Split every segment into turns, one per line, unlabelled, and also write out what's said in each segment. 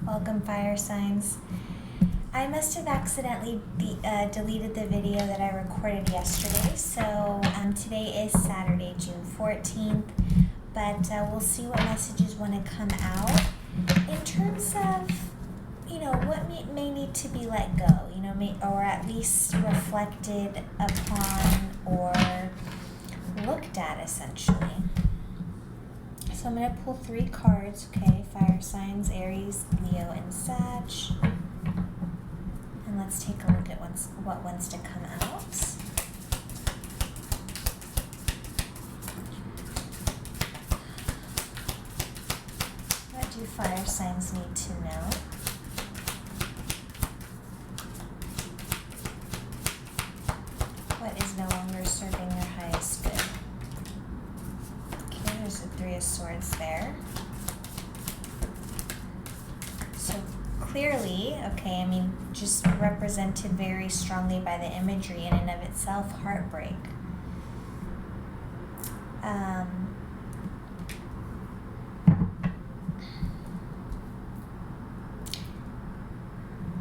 Welcome, fire signs. I must have accidentally deleted the video that I recorded yesterday, so today is Saturday, June 14th, but we'll see what messages want to come out in terms of, what may need to be let go, or at least reflected upon or looked at, essentially. So I'm going to pull 3 cards, okay? Fire signs, Aries, Leo, and Sag. And let's take a look at what wants to come out. What do fire signs need to know? What is no longer serving their highest good? Okay, there's the 3 of Swords there. So clearly, just represented very strongly by the imagery in and of itself, heartbreak. And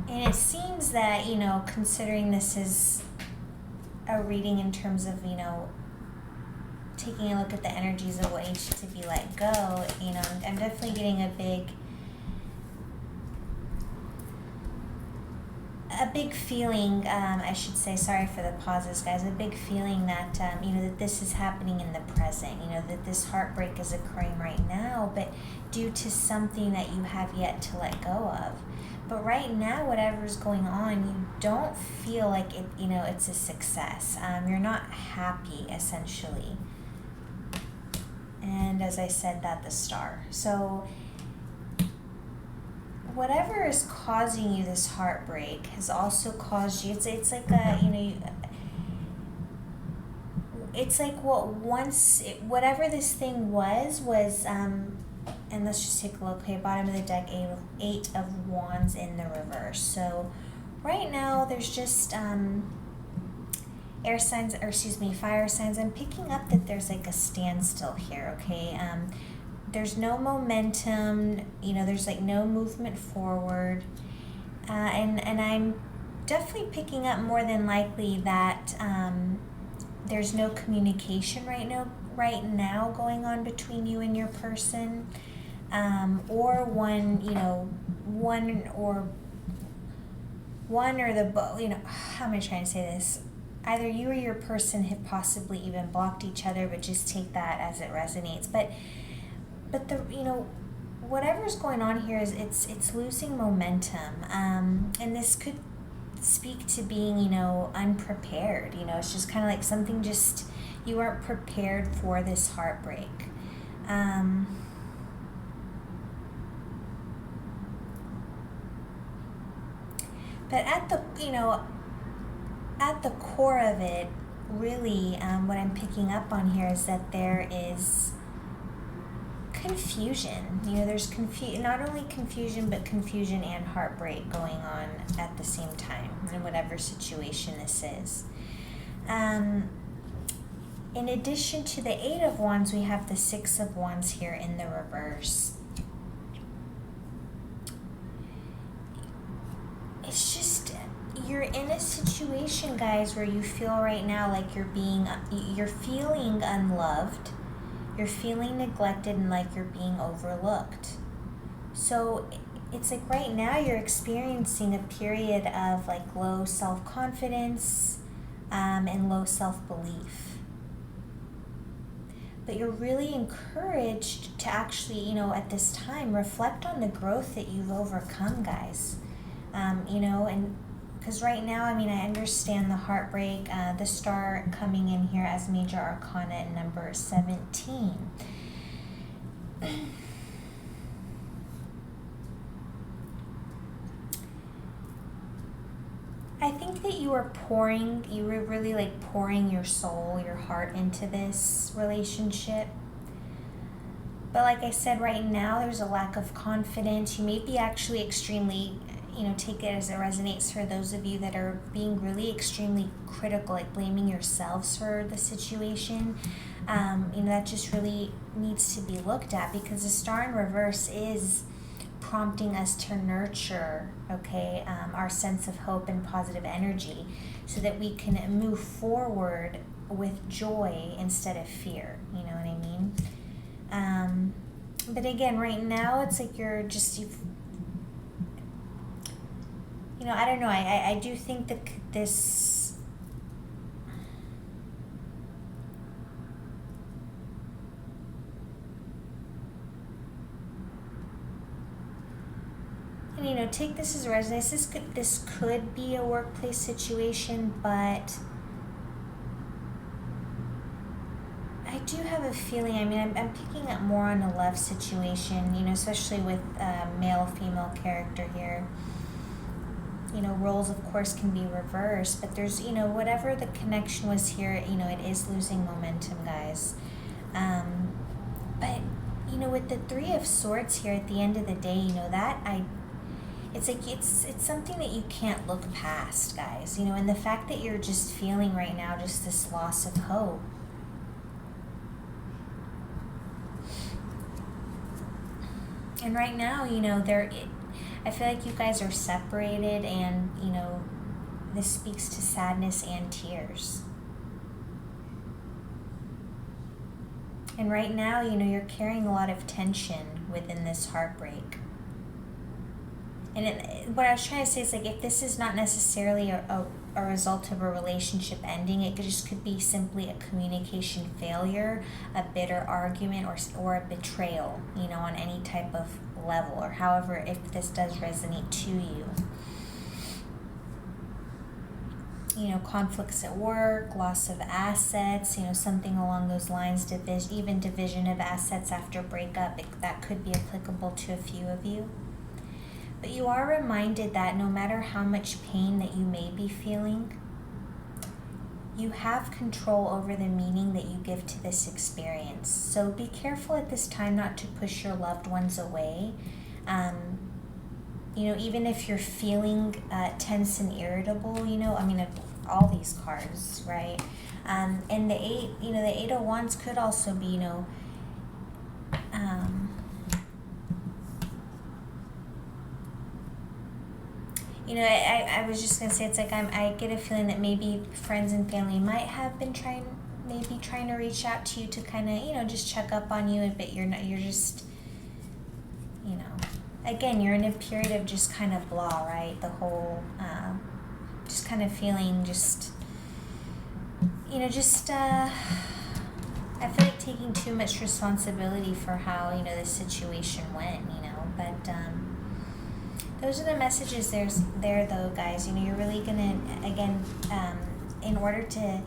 it seems that, considering this is a reading in terms of, taking a look at the energies of what needs to be let go, I'm definitely getting a big feeling, I should say, sorry for the pauses, guys, a big feeling that, that this is happening in the present, that this heartbreak is occurring right now, but due to something that you have yet to let go of. But right now, whatever's going on, you don't feel like it, it's a success. You're not happy, essentially. And as I said, that the Star. So whatever is causing you this heartbreak has also caused you, it's like it's like whatever this thing was, and let's just take a look. Okay, bottom of the deck, 8 of Wands in the reverse. So right now there's just fire signs. I'm picking up that there's like a standstill here, okay? There's no momentum, there's like no movement forward. And I'm definitely picking up more than likely that there's no communication right now going on between you and your person. Or one or the both, how am I trying to say this? Either you or your person have possibly even blocked each other, but just take that as it resonates. But the, whatever's going on here is it's losing momentum. And this could speak to being, unprepared. It's just kind of like something just, you aren't prepared for this heartbreak. But at the core of it, really, what I'm picking up on here is that there is confusion. There's not only confusion, but confusion and heartbreak going on at the same time in whatever situation this is. In addition to the 8 of Wands, we have the 6 of Wands here in the reverse. It's just, you're in a situation, guys, where you feel right now like you're feeling unloved, you're feeling neglected, and like you're being overlooked. So it's like right now you're experiencing a period of like low self-confidence and low self-belief. But you're really encouraged to actually, at this time, reflect on the growth that you've overcome, guys. And because right now, I understand the heartbreak, the Star coming in here as major arcana at number 17. I think that you were really like pouring your soul, your heart into this relationship. But like I said, right now there's a lack of confidence. You may be actually extremely, take it as it resonates for those of you that are being really extremely critical, like blaming yourselves for the situation. That just really needs to be looked at, because the Star in reverse is prompting us to nurture, okay, our sense of hope and positive energy so that we can move forward with joy instead of fear. You know what I mean? But again, right now, it's like I don't know. I do think that this, and take this as resonance. This could be a workplace situation, but I do have a feeling, I'm picking up more on a love situation, especially with male-female character here. Roles, of course, can be reversed, but there's, whatever the connection was here, it is losing momentum, guys. But, with the Three of Swords here at the end of the day, it's like it's something that you can't look past, guys, and the fact that you're just feeling right now just this loss of hope. And right now, I feel like you guys are separated, and, this speaks to sadness and tears. And right now, you're carrying a lot of tension within this heartbreak. And what I was trying to say is, like, if this is not necessarily a result of a relationship ending, it could be simply a communication failure, a bitter argument, or a betrayal, on any type of level, or however, if this does resonate to you. Conflicts at work, loss of assets, something along those lines, even division of assets after breakup, that could be applicable to a few of you. But you are reminded that no matter how much pain that you may be feeling, you have control over the meaning that you give to this experience. So be careful at this time not to push your loved ones away. Even if you're feeling tense and irritable, all these cards, right? And the Eight of Wands could also be, I was just gonna say, it's like I get a feeling that maybe friends and family might have been trying to reach out to you to kind of, just check up on you, but you're just, again, you're in a period of just kind of blah, right? The whole, just kind of feeling I feel like taking too much responsibility for how, this situation went, but, those are the messages there though, guys. You're really gonna, again, in order to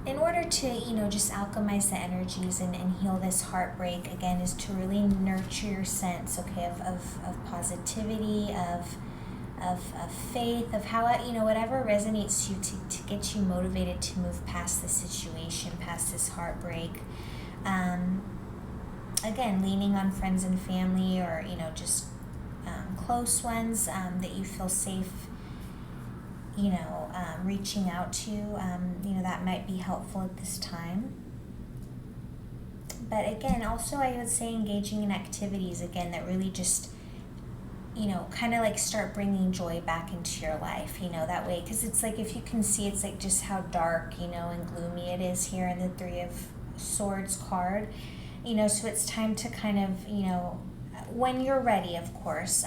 just alchemize the energies and heal this heartbreak, again, is to really nurture your sense, okay, of positivity, of faith, of how, whatever resonates you to get you motivated to move past this situation, past this heartbreak. Again, leaning on friends and family, or, just close ones that you feel safe, reaching out to, that might be helpful at this time. But again, also I would say engaging in activities, again, that really just, kind of like start bringing joy back into your life, that way, because it's like, if you can see, it's like just how dark, and gloomy it is here in the Three of Swords card, so it's time to kind of, when you're ready, of course,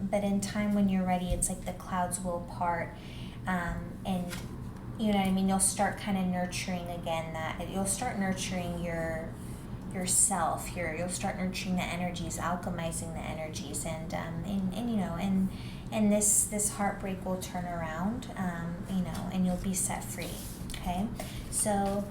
but in time when you're ready, it's like the clouds will part, and you'll start kind of nurturing again, you'll start nurturing yourself, you'll start nurturing the energies, alchemizing the energies, and this heartbreak will turn around, and you'll be set free. Okay, so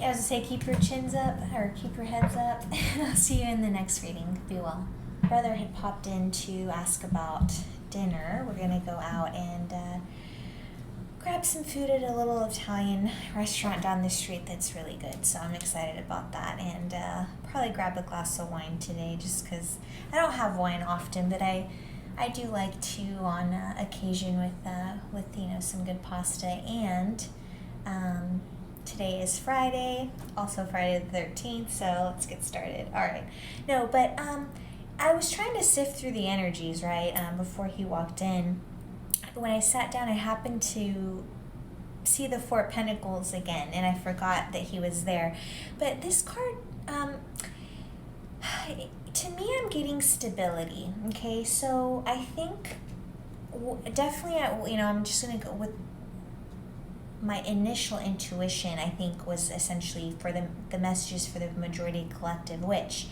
as I say, keep your chins up, or keep your heads up, and I'll see you in the next reading. Be well. Brother had popped in to ask about dinner. We're gonna go out and grab some food at a little Italian restaurant down the street that's really good, so I'm excited about that, and probably grab a glass of wine today, just because I don't have wine often, but I do like to on occasion with some good pasta. And today is Friday, also Friday the 13th, so let's get started. All right. No, but I was trying to sift through the energies, right, before he walked in. When I sat down, I happened to see the Four of Pentacles again, and I forgot that he was there. But this card, to me, I'm getting stability. Okay, so I think definitely, I'm just gonna go with my initial intuition. I think was essentially for the messages for the majority collective, which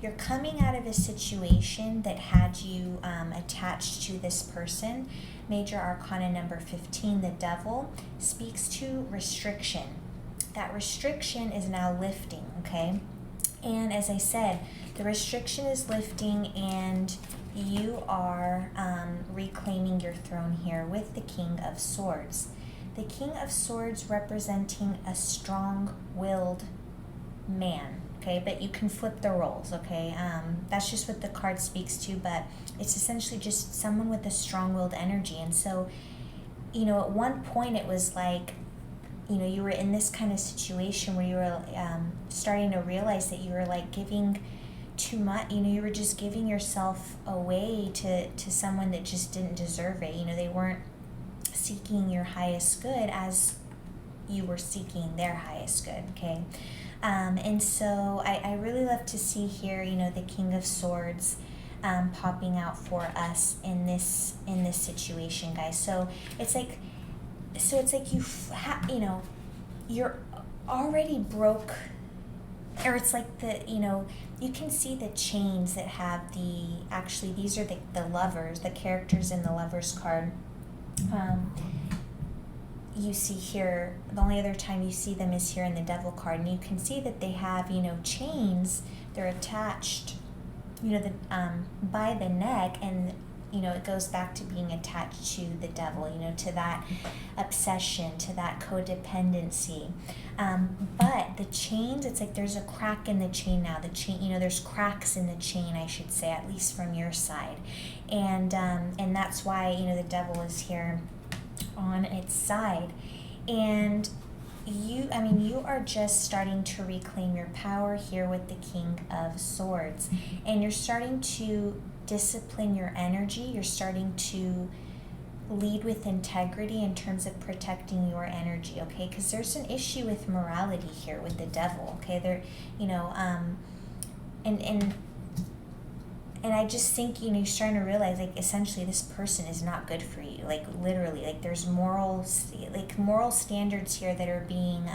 you're coming out of a situation that had you attached to this person. Major Arcana number 15, the Devil, speaks to restriction. That restriction is now lifting, okay? And as I said, the restriction is lifting and you are reclaiming your throne here with the King of Swords. The King of Swords representing a strong-willed man. Okay, but you can flip the roles, okay? That's just what the card speaks to, but it's essentially just someone with a strong-willed energy. And so, at one point it was like, you were in this kind of situation where you were starting to realize that you were like giving too much, you were just giving yourself away to someone that just didn't deserve it. They weren't seeking your highest good as you were seeking their highest good, okay? And so I really love to see here, the King of Swords popping out for us in this situation, guys. So it's like you're already broke, or it's like you can see the chains that have these are the lovers, the characters in the Lovers card. You see here, the only other time you see them is here in the Devil card, and you can see that they have, chains. They're attached, by the neck, and it goes back to being attached to the devil, to that obsession, to that codependency. But the chains, it's like there's a crack in the chain now. The chain, there's cracks in the chain, I should say, at least from your side, and that's why the devil is here on its side. And you are just starting to reclaim your power here with the King of Swords, and you're starting to discipline your energy. You're starting to lead with integrity in terms of protecting your energy, okay? Because there's an issue with morality here with the devil, okay? There, and I just think, you're starting to realize, like, essentially this person is not good for you. Like, literally, like, there's moral standards here that are being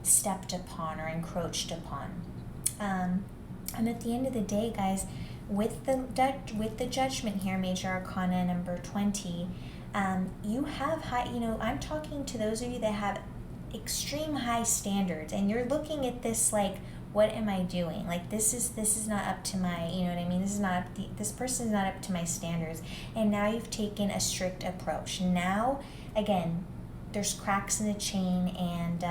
stepped upon or encroached upon. And at the end of the day, guys, with the Judgment here, Major Arcana number 20, you have high, I'm talking to those of you that have extreme high standards, and you're looking at this like, what am I doing? Like, this is not up to my, what I mean? This person is not up to my standards. And now you've taken a strict approach. Now, again, there's cracks in the chain, and,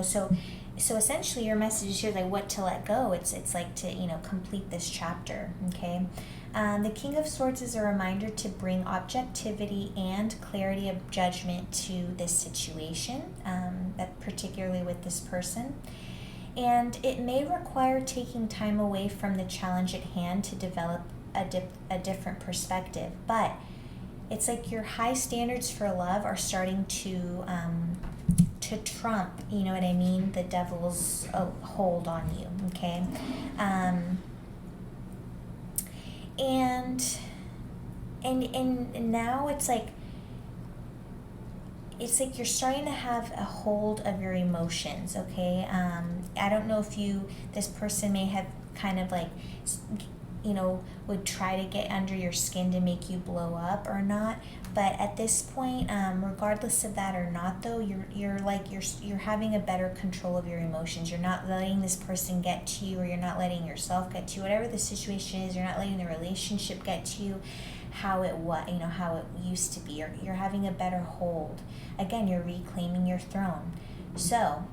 so essentially your message is here, like, what to let go. It's like to, complete this chapter, okay? The King of Swords is a reminder to bring objectivity and clarity of judgment to this situation, particularly with this person. And it may require taking time away from the challenge at hand to develop a different perspective. But it's like your high standards for love are starting to trump, you know what I mean, the devil's hold on you, okay? And now it's like you're starting to have a hold of your emotions, okay? I don't know if this person may have kind of like, would try to get under your skin to make you blow up or not. But at this point, regardless of that or not, though, you're having a better control of your emotions. You're not letting this person get to you, or you're not letting yourself get to you. Whatever the situation is, you're not letting the relationship get to you how it used to be. You're having a better hold. Again, you're reclaiming your throne. So,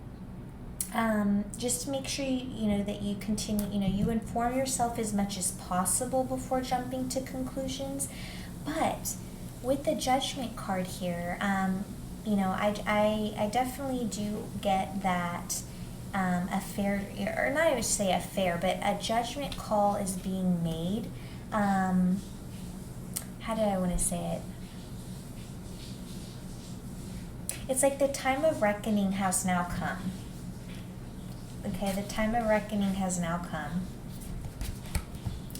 just to make sure that you continue, you inform yourself as much as possible before jumping to conclusions. But with the Judgment card here, I definitely do get that a fair, or not even say a fair, but a judgment call is being made. How did I want to say it? It's like the time of reckoning has now come. Okay, the time of reckoning has now come.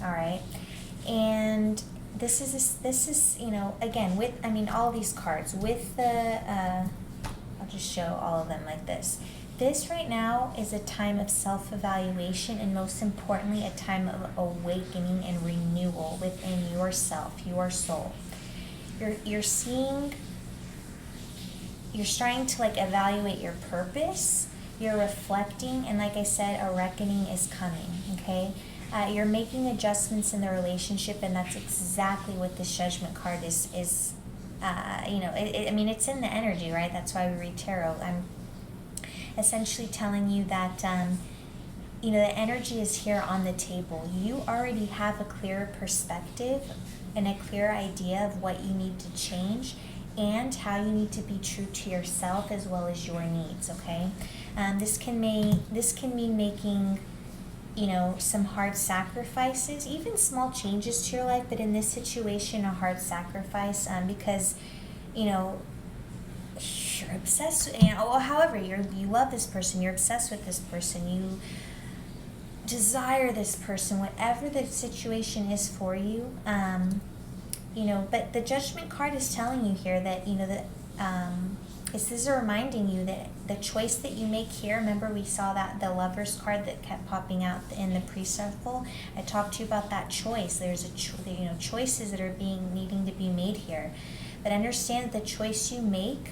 All right, and this is again with all these cards with the I'll just show all of them like this. This right now is a time of self-evaluation, and most importantly, a time of awakening and renewal within yourself, your soul. You're starting to evaluate your purpose. You're reflecting, and like I said, a reckoning is coming. Okay. You're making adjustments in the relationship, and that's exactly what this Judgment card is. It's in the energy, right? That's why we read tarot. I'm essentially telling you that, the energy is here on the table. You already have a clearer perspective and a clear idea of what you need to change and how you need to be true to yourself as well as your needs, okay? This can mean making some hard sacrifices, even small changes to your life, but in this situation, a hard sacrifice, because, you're obsessed, however, you love this person, you're obsessed with this person, you desire this person, whatever the situation is for you, but the Judgment card is telling you here that, this is reminding you that the choice that you make here, remember we saw that the Lover's card that kept popping out in the pre-shuffle. I talked to you about that choice. There's choices that are needing to be made here. But understand the choice you make,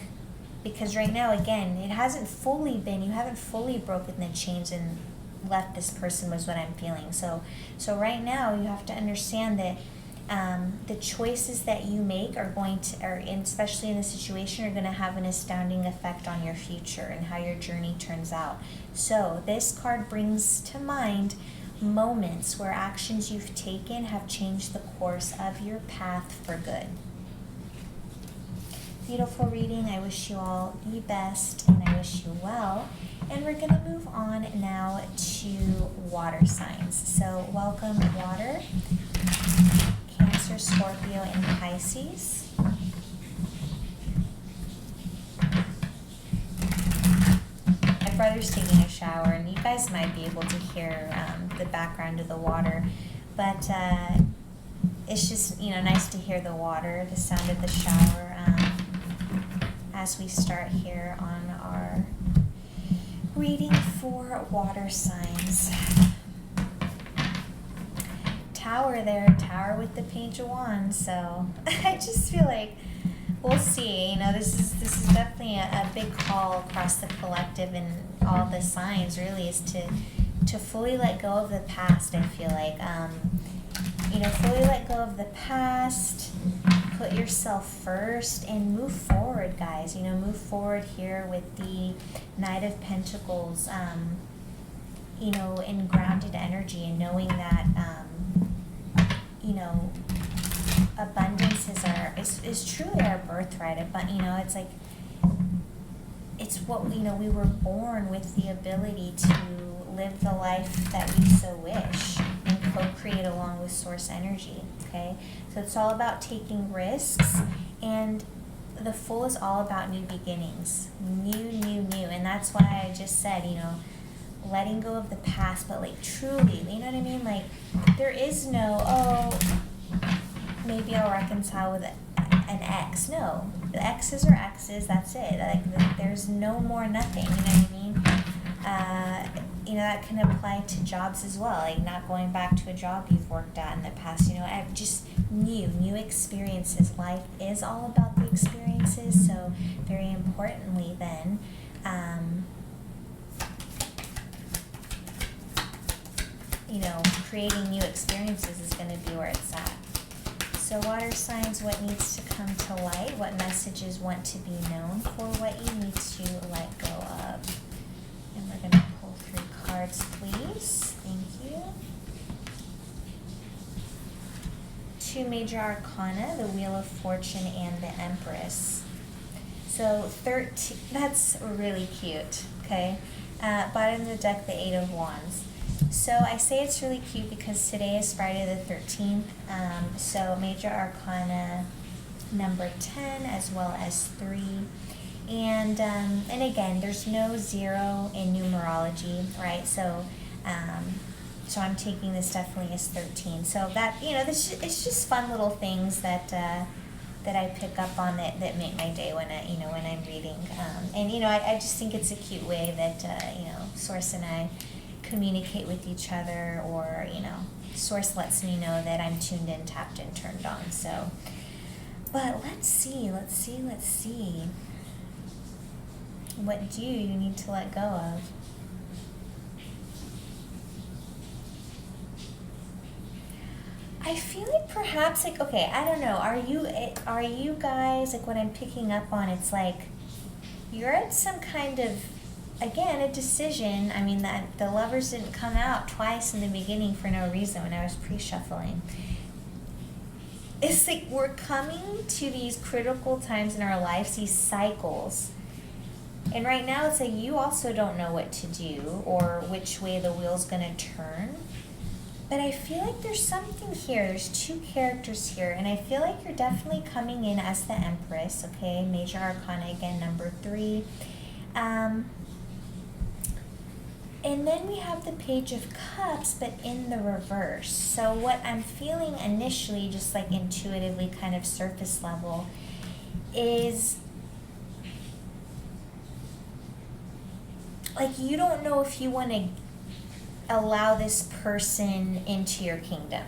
because right now, again, it hasn't fully been, you haven't fully broken the chains and left this person, was what I'm feeling. So right now you have to understand that the choices that you make are especially in this situation, are going to have an astounding effect on your future and how your journey turns out. So this card brings to mind moments where actions you've taken have changed the course of your path for good. Beautiful reading. I wish you all the best, and I wish you well. And we're going to move on now to water signs. So welcome, water. Cancer, Scorpio, and Pisces. My brother's taking a shower, and you guys might be able to hear the background of the water, but it's just nice to hear the water, the sound of the shower, as we start here on our reading for water signs. Tower there, Tower with the Page of Wands. So I just feel like we'll see. This is definitely a big call across the collective and all the signs. Really, is to fully let go of the past. I feel like fully let go of the past. Put yourself first and move forward, guys. Move forward here with the Knight of Pentacles. In grounded energy, and knowing that. Abundance is truly our birthright. But it's like, it's what we were born with, the ability to live the life that we so wish and co-create along with source energy. Okay, so it's all about taking risks, and the Fool is all about new beginnings, new, and that's why I just said letting go of the past, but truly, you know what I mean? There is no, maybe I'll reconcile with an ex. No, the exes are exes, that's it. There's no more nothing, you know what I mean? That can apply to jobs as well, not going back to a job you've worked at in the past, just new experiences. Life is all about the experiences, so very importantly then, creating new experiences is going to be where it's at. So water signs, what needs to come to light, what messages want to be known for, what you need to let go of. And we're going to pull 3 cards, please. Thank you. 2 major arcana, the Wheel of Fortune and the Empress. So 13, that's really cute, okay? Bottom of the deck, the Eight of Wands. So I say it's really cute because today is Friday the 13th. So Major Arcana number 10 as well as 3. And again, there's no 0 in numerology, right? So I'm taking this definitely as 13. So that, it's just fun little things that I pick up on that make my day when I'm reading. I just think it's a cute way that Source and I communicate with each other, or Source lets me know that I'm tuned in, tapped in, turned on. So, but let's see. What do you need to let go of? I feel like perhaps, okay, I don't know. Are you guys, what I'm picking up on, it's like you're at some kind of, again, a decision. I mean, that the Lovers didn't come out twice in the beginning for no reason when I was pre-shuffling. It's like we're coming to these critical times in our lives, these cycles. And right now it's like you also don't know what to do or which way the wheel's going to turn. But I feel like there's something here. There's 2 characters here. And I feel like you're definitely coming in as the Empress, okay? Major Arcana, again, number 3. And then we have the Page of Cups, but in the reverse. So what I'm feeling initially, just like intuitively, kind of surface level, is like you don't know if you want to allow this person into your kingdom.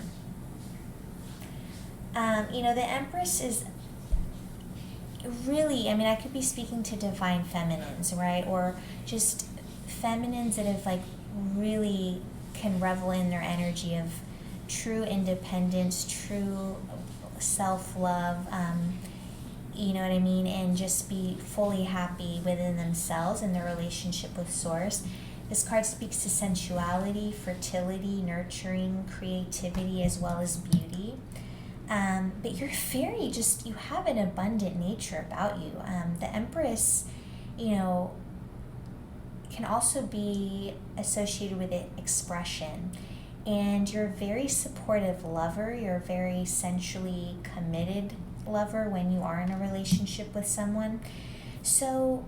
The Empress is really, I could be speaking to divine feminines, right? Or just feminines that have really can revel in their energy of true independence, true self-love, you know what I mean? And just be fully happy within themselves and their relationship with Source. This card speaks to sensuality, fertility, nurturing, creativity, as well as beauty. But you're very you have an abundant nature about you. The Empress, can also be associated with expression. And you're a very supportive lover. You're a very sensually committed lover when you are in a relationship with someone. So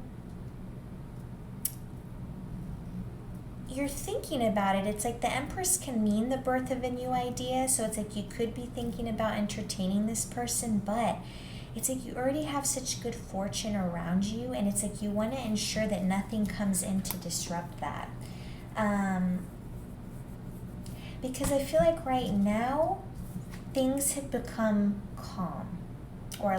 you're thinking about it. It's like the Empress can mean the birth of a new idea. So it's like you could be thinking about entertaining this person, but it's like you already have such good fortune around you, and it's like you want to ensure that nothing comes in to disrupt that. Because I feel like right now things have become calm, or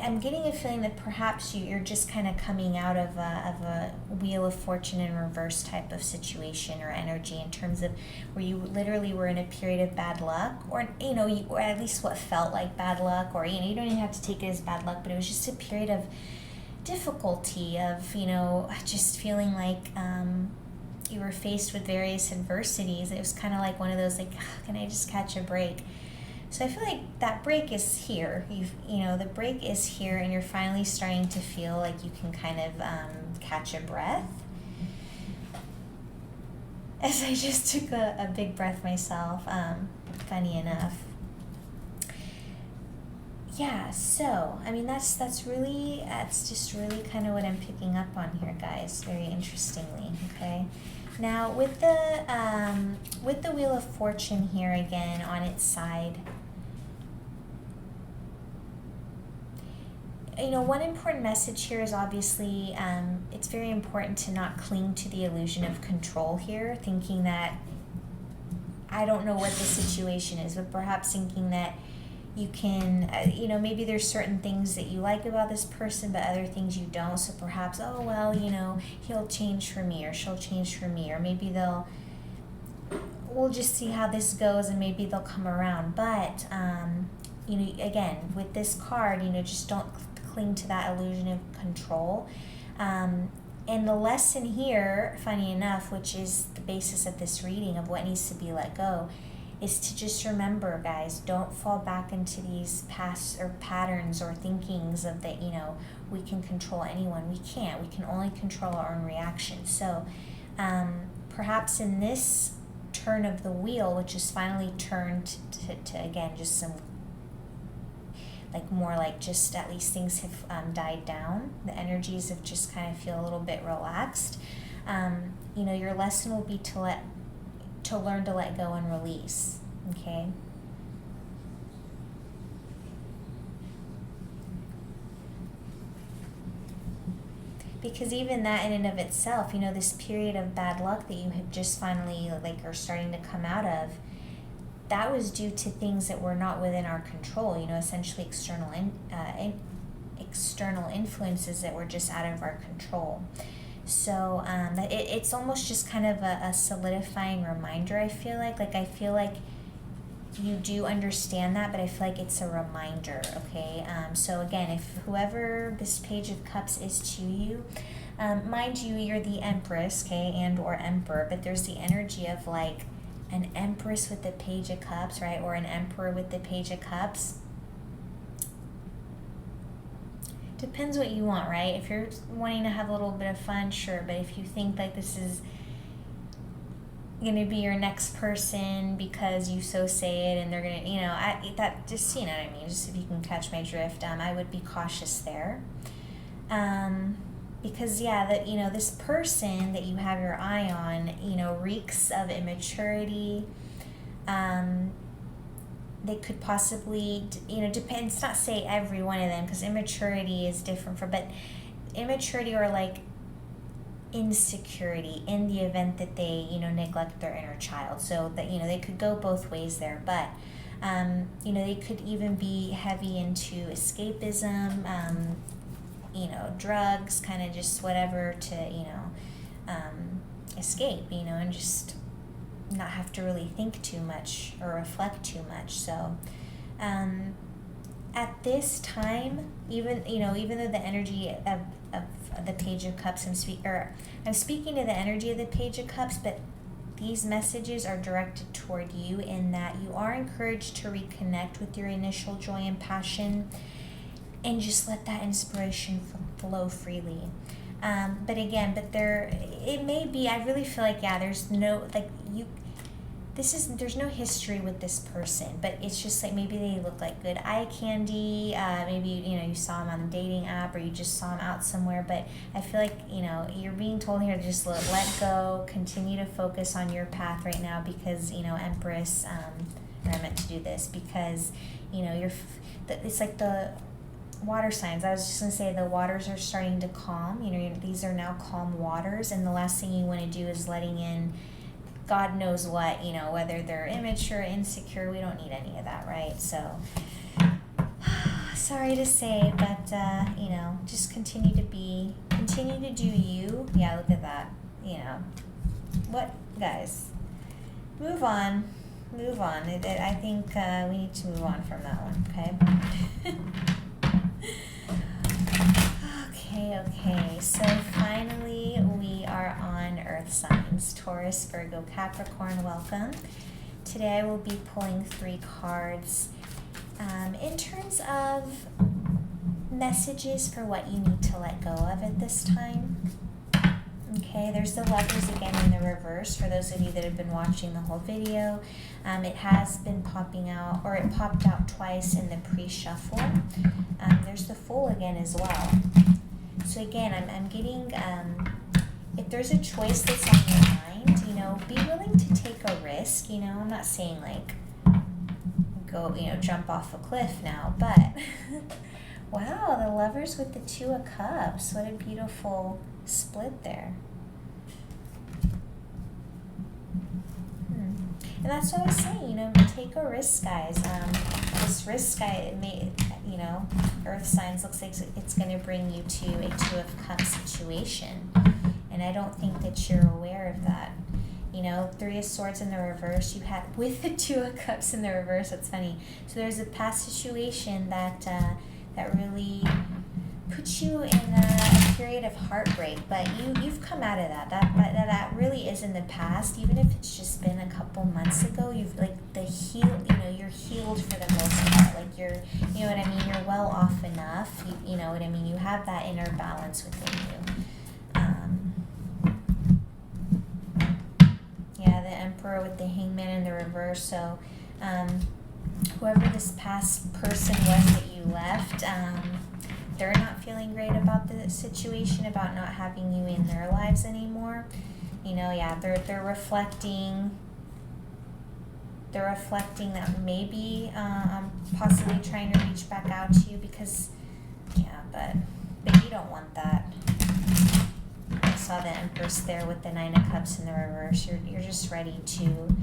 I'm getting a feeling that perhaps you're just kind of coming out of a Wheel of Fortune in reverse type of situation or energy, in terms of where you literally were in a period of bad luck, or or at least what felt like bad luck, or you don't even have to take it as bad luck, but it was just a period of difficulty, of just feeling like you were faced with various adversities. It was kind of like one of those can I just catch a break? So I feel like that break is here. The break is here, and you're finally starting to feel like you can kind of catch a breath. As I just took a big breath myself, funny enough. Yeah, so, that's just really kind of what I'm picking up on here, guys, very interestingly, okay? Now, with the Wheel of Fortune here again on its side, one important message here is obviously it's very important to not cling to the illusion of control here, thinking that I don't know what the situation is, but perhaps thinking that you can, maybe there's certain things that you like about this person, but other things you don't. So perhaps, he'll change for me, or she'll change for me, or maybe we'll just see how this goes, and maybe they'll come around. But, again, with this card, just don't cling to that illusion of control. And the lesson here, funny enough, which is the basis of this reading of what needs to be let go, is to just remember, guys, don't fall back into these past or patterns or thinkings of that, we can control anyone. We can't. We can only control our own reaction. So perhaps in this turn of the wheel, which is finally turned to again, just some more like just at least things have died down. The energies have just kind of feel a little bit relaxed. Your lesson will be to learn to let go and release. Okay. Because even that in and of itself, this period of bad luck that you have just finally are starting to come out of, that was due to things that were not within our control, essentially external influences that were just out of our control. So it's almost just kind of a solidifying reminder, I feel like. I feel like you do understand that, but I feel like it's a reminder, okay? So again, if whoever this Page of Cups is to you, mind you, you're the Empress, okay, and or Emperor, but there's the energy of an Empress with the Page of Cups, right? Or an Emperor with the Page of Cups. Depends what you want, right? If you're wanting to have a little bit of fun, sure. But if you think this is going to be your next person because you so say it and they're going to, that just, what I mean? Just if you can catch my drift, I would be cautious there. Because this person that you have your eye on, reeks of immaturity. They could possibly, depends, not say every one of them, because immaturity is different but immaturity or insecurity in the event that they, neglect their inner child. So that, they could go both ways there, but, they could even be heavy into escapism, drugs, kind of just whatever to, escape, and just not have to really think too much or reflect too much. So at this time, even though the energy of the Page of Cups, I'm speaking to the energy of the Page of Cups, but these messages are directed toward you in that you are encouraged to reconnect with your initial joy and passion and just let that inspiration flow freely. But it may be, I really feel there's no, there's no history with this person, but it's just maybe they look like good eye candy, maybe, you saw them on the dating app or you just saw them out somewhere, but I feel you're being told here to just let go, continue to focus on your path right now because, Empress, I meant to do this because, it's the water signs. I was just going to say the waters are starting to calm. These are now calm waters, and the last thing you want to do is letting in God knows what, whether they're immature, insecure. We don't need any of that, right? So, sorry to say, but, just continue to do you. Yeah, look at that. What, guys? Move on. I think we need to move on from that one, okay? Okay, so finally we are on Earth signs. Taurus, Virgo, Capricorn, welcome. Today I will be pulling 3 cards in terms of messages for what you need to let go of at this time. Okay, there's the Lovers again in the reverse. For those of you that have been watching the whole video, it has been popping out, or it popped out twice in the pre-shuffle. There's the Fool again as well. So again, I'm getting, if there's a choice that's on your mind, be willing to take a risk. I'm not saying go, jump off a cliff now, but wow, the Lovers with the 2 of Cups. What a beautiful split there. And that's what I was saying, take a risk, guys. This risk, Earth signs looks like it's going to bring you to a 2 of Cups situation. And I don't think that you're aware of that. 3 of Swords in the reverse, you had, with the 2 of Cups in the reverse, that's funny. So there's a past situation that really put you in a period of heartbreak, but you've come out of that. That really is in the past. Even if it's just been a couple months ago, you've like you're healed for the most part. Like you know what I mean. You're well off enough. You know what I mean. You have that inner balance within you. Yeah, the Emperor with the Hangman in the reverse. So, whoever this past person was that you left, they're not feeling great about the situation, about not having you in their lives anymore. You know, yeah, they're reflecting. They're reflecting that maybe possibly trying to reach back out to you because, yeah, but you don't want that. I saw the Empress there with the Nine of Cups in the reverse. You're just ready to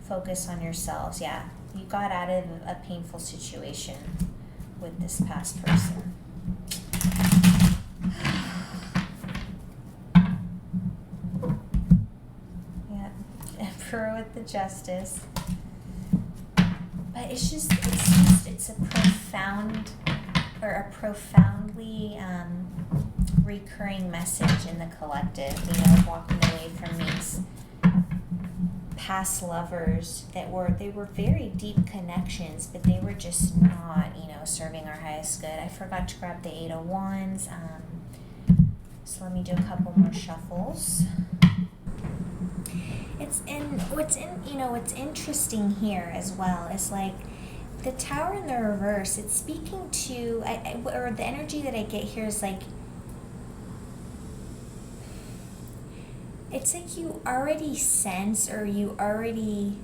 focus on yourselves. Yeah, you got out of a painful situation with this past person. Yeah, Emperor with the Justice. But it's a profound or a profoundly recurring message in the collective, you know, walking away from these past lovers they were very deep connections, but they were just not, you know, serving our highest good. I forgot to grab the Eight of Wands, so let me do a couple more shuffles. What's interesting here as well is like the Tower in the reverse. It's speaking to or the energy that I get here is like it's like you already sense or you already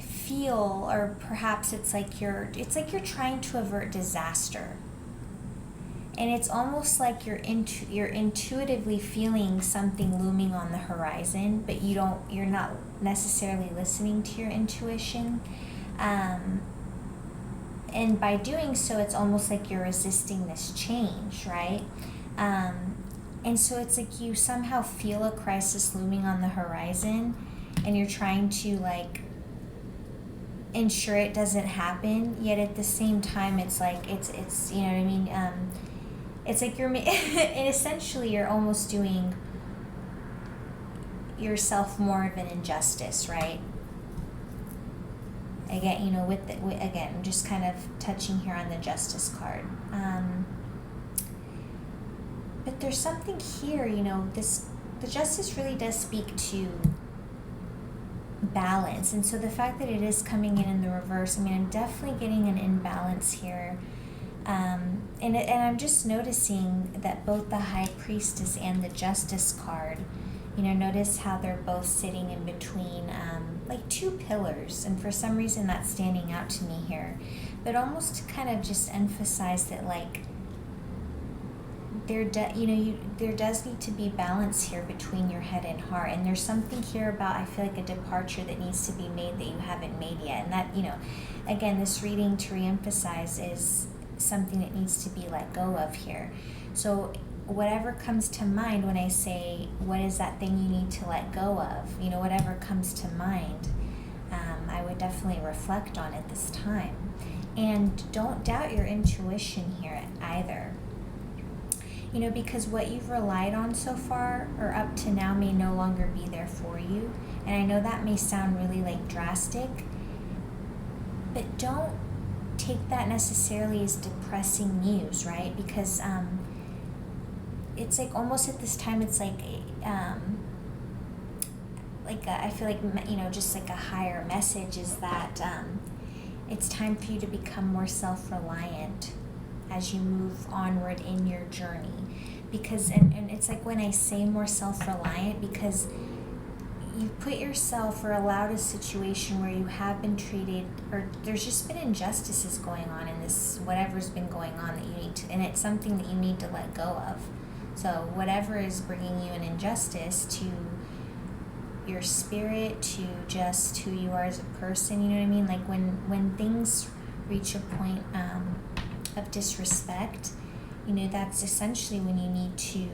feel, or perhaps it's like you're trying to avert disaster. And it's almost like you're intuitively feeling something looming on the horizon, but you're not necessarily listening to your intuition. And by doing so, it's almost like you're resisting this change, right? And so it's like you somehow feel a crisis looming on the horizon, and you're trying to like ensure it doesn't happen, yet at the same time it's like it's you know what I mean, it's like you're and essentially you're almost doing yourself more of an injustice, right? Again, you know, again, I'm just kind of touching here on the Justice card. But there's something here, you know, the Justice really does speak to balance. And so the fact that it is coming in the reverse, I mean, I'm definitely getting an imbalance here. And I'm just noticing that both the High Priestess and the Justice card, you know, notice how they're both sitting in between like two pillars, and for some reason that's standing out to me here. But almost to kind of just emphasize that like there does need to be balance here between your head and heart, and there's something here about, I feel like, a departure that needs to be made that you haven't made yet. And that, you know, again, this reading, to reemphasize, is something that needs to be let go of here. So whatever comes to mind when I say what is that thing you need to let go of, you know, whatever comes to mind, I would definitely reflect on it this time. And don't doubt your intuition here either, you know, because what you've relied on so far or up to now may no longer be there for you. And I know that may sound really like drastic, but don't take that necessarily as depressing news, right? Because it's like almost at this time, it's like I feel like, you know, just like a higher message is that it's time for you to become more self-reliant as you move onward in your journey. Because and it's like when I say more self-reliant, because you put yourself or allowed a situation where you have been treated, or there's just been injustices going on in this, whatever's been going on, that you need to, and it's something that you need to let go of. So whatever is bringing you an injustice to your spirit, to just who you are as a person, you know what I mean? Like when things reach a point of disrespect, you know, that's essentially when you need to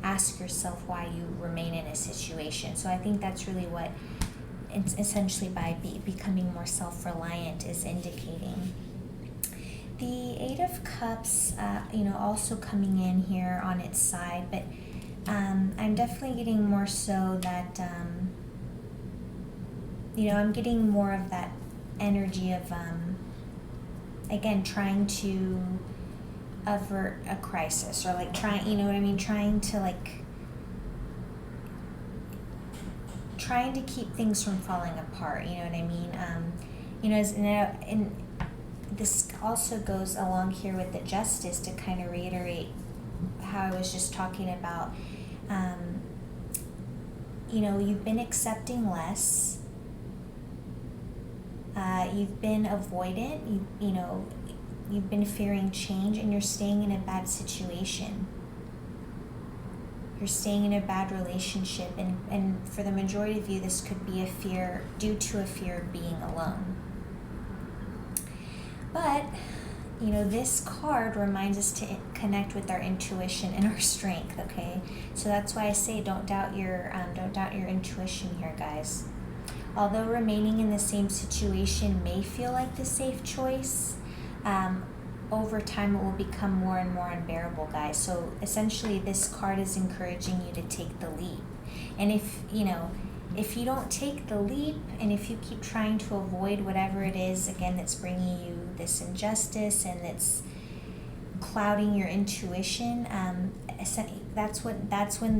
ask yourself why you remain in a situation. So I think that's really what it's essentially by becoming more self-reliant is indicating. The Eight of Cups, also coming in here on its side, but I'm definitely getting more so that, I'm getting more of that energy of, again, trying to avert a crisis, or like trying to keep things from falling apart, you know what I mean? And this also goes along here with the Justice to kind of reiterate how I was just talking about. You've been accepting less. You've been avoidant. You've been fearing change, and you're staying in a bad situation. You're staying in a bad relationship, and for the majority of you, this could be due to a fear of being alone. But, this card reminds us to connect with our intuition and our strength, okay? So that's why I say don't doubt your intuition here, guys. Although remaining in the same situation may feel like the safe choice, over time it will become more and more unbearable, guys. So essentially this card is encouraging you to take the leap. And if you don't take the leap, and if you keep trying to avoid whatever it is, again, that's bringing you this injustice and that's clouding your intuition, that's when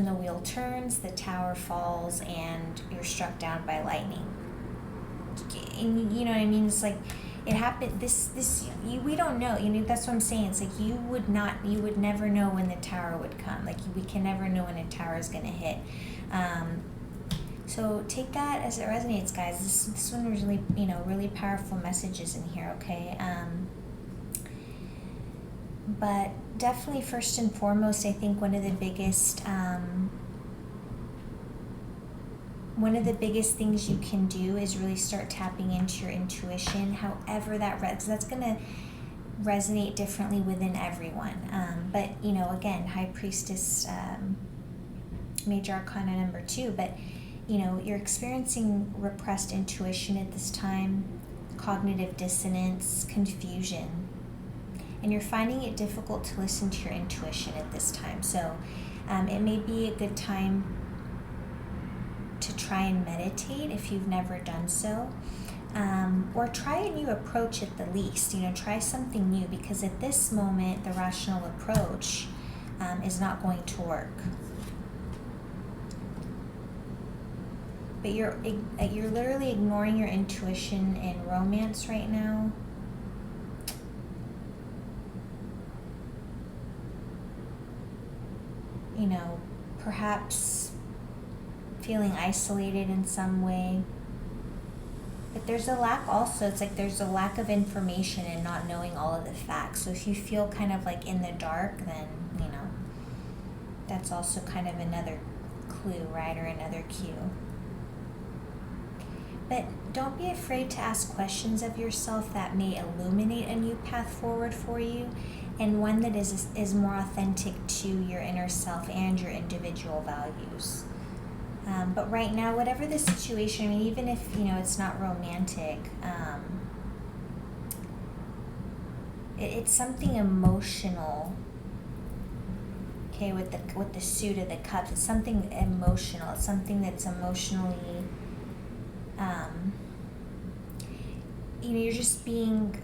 the wheel turns, the tower falls, and you're struck down by lightning. And you know what I mean? It's like it happened. We don't know. That's what I'm saying. It's like you would never know when the tower would come. Like we can never know when a tower is going to hit. So take that as it resonates, guys. This one was really powerful messages in here, okay? But definitely first and foremost, I think one of the biggest things you can do is really start tapping into your intuition, however that's going to resonate differently within everyone. But, again, High Priestess, Major Arcana number 2, but you're experiencing repressed intuition at this time, cognitive dissonance, confusion, and you're finding it difficult to listen to your intuition at this time. So it may be a good time to try and meditate if you've never done so, or try a new approach at the least. Try something new, because at this moment the rational approach is not going to work. But you're literally ignoring your intuition in romance right now. Perhaps feeling isolated in some way. But there's a lack also. It's like there's a lack of information and not knowing all of the facts. So if you feel kind of like in the dark, then, that's also kind of another clue, right? Or another cue. But don't be afraid to ask questions of yourself that may illuminate a new path forward for you, and one that is more authentic to your inner self and your individual values. But right now, whatever the situation, even if, it's not romantic, it's something emotional. Okay, with the suit of the cups, it's something emotional. It's something that's emotionally, you're just being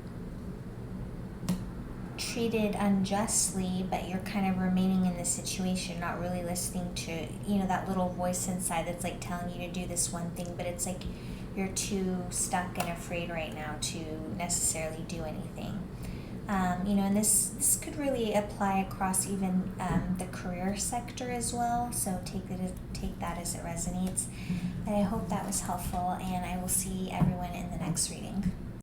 treated unjustly, but you're kind of remaining in the situation, not really listening to, that little voice inside that's like telling you to do this one thing, but it's like you're too stuck and afraid right now to necessarily do anything. And this could really apply across even the career sector as well, so take that as it resonates. And I hope that was helpful, and I will see everyone in the next reading.